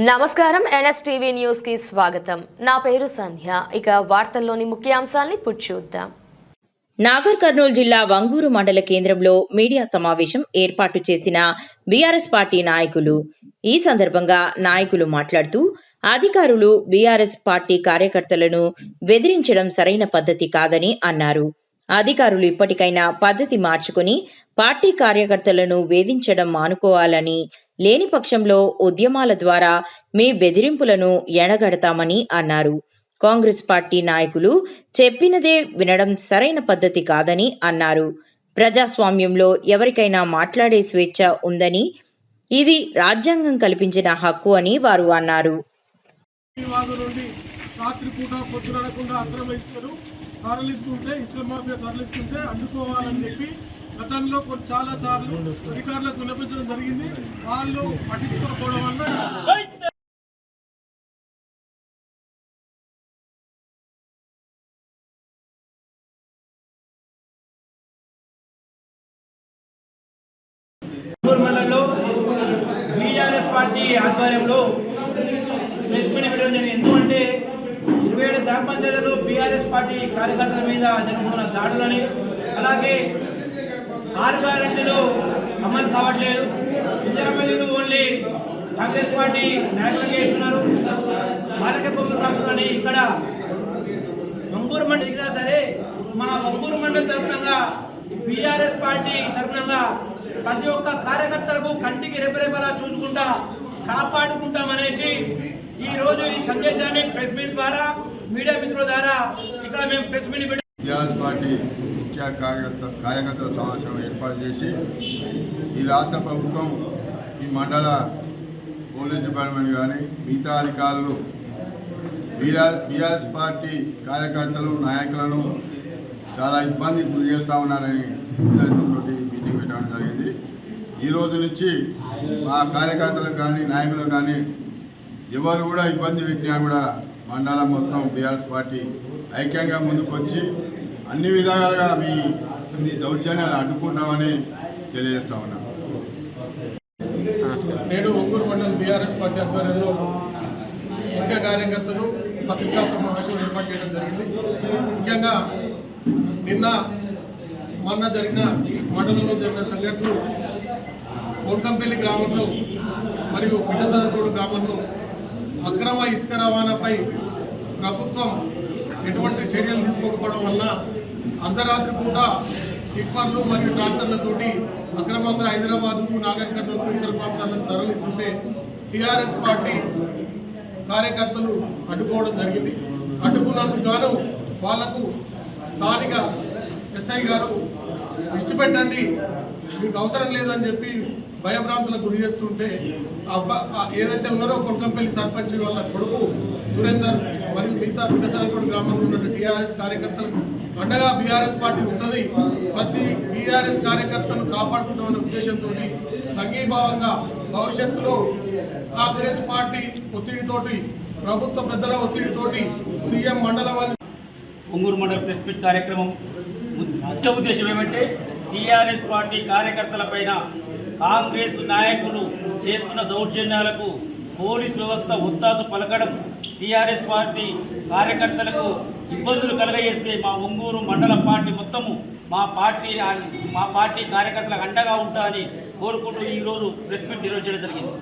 నమస్కారం NSTV news కి స్వాగతం. నా పేరు సంధ్య. ఇక వార్తల్లోని ముఖ్యాంశాలను ఇప్పుడు చూద్దాం. నాగర్ కర్నూలు జిల్లా వంగూరు మండల కేంద్రంలో మీడియా సమావేశం ఏర్పాటు చేసిన బీఆర్ఎస్ పార్టీ నాయకులు. ఈ సందర్భంగా నాయకులు మాట్లాడుతూ అధికారులు బీఆర్ఎస్ పార్టీ కార్యకర్తలను బెదిరించడం సరైన పద్ధతి కాదని అన్నారు. అధికారులు ఇప్పటికైనా పద్ధతి మార్చుకుని పార్టీ కార్యకర్తలను వేధించడం మానుకోవాలని, లేని పక్షంలో ఉద్యమాల ద్వారా మీ బెదిరింపులను ఎడగడతామని అన్నారు. కాంగ్రెస్ పార్టీ నాయకులు చెప్పినదే వినడం సరైన పద్ధతి కాదని అన్నారు. ప్రజాస్వామ్యంలో ఎవరికైనా మాట్లాడే స్వేచ్ఛ ఉందని, ఇది రాజ్యాంగం కల్పించిన హక్కు అని వారు అన్నారు. తరలిస్తుంటే ఇసుక మాఫియా తరలిస్తుంటే అడ్డుకోవాలని చెప్పి గతంలో చాలా సార్లు అధికారులకు విన్నపించడం జరిగింది. వాళ్ళు పట్టించుకోకపోవడం వల్ల మండలంలో బీఆర్ఎస్ పార్టీ ఆధ్వర్యంలో ప్రెస్ మీట్ పెట్టడం జరిగింది. ఎందుకంటే 27 గ్రామ పంచాయతీలు బీఆర్ఎస్ పార్టీ కార్యకర్తల మీద జరుగుతున్న దాడులని, అలాగే 6 గ్యారెంటీలు అమలు కావట్లేదు, ఇంజనీర్లు ఓన్లీ కాంగ్రెస్ పార్టీ నాయకులు చేస్తున్నారు, వాళ్ళకే భూములు రాస్తుందని ఇక్కడ వంగూరు మండలి అయినా సరే మా వంగూరు మండలి తరఫునంగా బీఆర్ఎస్ పార్టీ తరఫునంగా ప్రతి ఒక్క కార్యకర్తలకు కంటికి రెపరెపలా చూసుకుంటా కాపాడుకుంటామనేసి ఈరోజు ఈ సందేశాన్ని ప్రెస్ మీట్ ద్వారా మీడియా మిత్రుల ద్వారా ఇక్కడ మేము ప్రెస్ మీట్ బీఆర్ఎస్ పార్టీ ముఖ్య కార్యకర్తల సమావేశం ఏర్పాటు చేసి ఈ రాష్ట్ర ప్రభుత్వం ఈ మండల పోలీస్ డిపార్ట్మెంట్ కానీ మిగతా అధికారులు బీఆర్ఎస్ పార్టీ కార్యకర్తలు నాయకులను చాలా ఇబ్బంది గురి చేస్తూ ఉన్నారని మీటింగ్ పెట్టడం జరిగింది. ఈ రోజు నుంచి మా కార్యకర్తలకు కానీ నాయకులకు కానీ ఎవరు కూడా ఇబ్బంది పెట్టినా కూడా మండలం మొత్తం బీఆర్ఎస్ పార్టీ ఐక్యంగా ముందుకు వచ్చి అన్ని విధాలుగా మీ దౌర్జన్యాలు అడ్డుకుంటామని తెలియజేస్తా ఉన్నాం. నేడు వంగూరు మండలం బీఆర్ఎస్ పార్టీ ఆధ్వర్యంలో ముఖ్య కార్యకర్తలు పత్రికా సమావేశం ఏర్పాటు చేయడం జరిగింది. ముఖ్యంగా మొన్న జరిగిన మండలంలో జరిగిన సంఘటనలు కోల్కంపల్లి గ్రామంలో మరియు పిట్టసదగూడు గ్రామంలో అక్రమ ఇసుక రవాణాపై ప్రభుత్వం ఎటువంటి చర్యలు తీసుకోకపోవడం వల్ల అర్ధరాత్రి పూట టిప్పర్లు మరియు ట్రాక్టర్లతోటి అక్రమంగా హైదరాబాద్కు, నాగర్ కర్నూలు ఇతర ప్రాంతాలకు తరలిస్తుంటే టీఆర్ఎస్ పార్టీ కార్యకర్తలు అడ్డుకోవడం జరిగింది. అడ్డుకున్నందుకు గాను వాళ్లకు స్థానిక ఎస్ఐ గారు విడిచిపెట్టండి, మీకు అవసరం లేదని చెప్పి భయభ్రాంతులకు గురి చేస్తుంటే ఏదైతే ఉన్నారో కొట్టంపల్లి సర్పంచ్ వాళ్ళ కొడుకు సురేందర్ మరియు మిగతా పిట్టసదగూడు గ్రామంలో ఉన్న టీఆర్ఎస్ కార్యకర్తలకు అండగా బీఆర్ఎస్ పార్టీ ఉంటుంది, ప్రతి బీఆర్ఎస్ కార్యకర్తను కాపాడుకుంటామనే ఉద్దేశంతో సంఘీభావంగా భవిష్యత్తులో కాంగ్రెస్ పార్టీ ఒత్తిడితోటి, ప్రభుత్వ పెద్దల ఒత్తిడితోటి సీఎం మండలం వంగూరు మండల ప్రెస్ మీట్ కార్యక్రమం ముఖ్య ఉద్దేశం ఏమంటే టీఆర్ఎస్ పార్టీ కార్యకర్తల పైన కాంగ్రెస్ నాయకులు చేస్తున్న దౌర్జన్యాలకు పోలీస్ వ్యవస్థ ఒత్తాసు పలకడం, టీఆర్ఎస్ పార్టీ కార్యకర్తలకు ఇబ్బందులు కలగజేస్తే మా వంగూరు మండల పార్టీ మొత్తము మా పార్టీ కార్యకర్తలకు అండగా ఉంటారని కోరుకుంటూ ఈరోజు ప్రెస్ మీట్ నిర్వహించడం జరిగింది.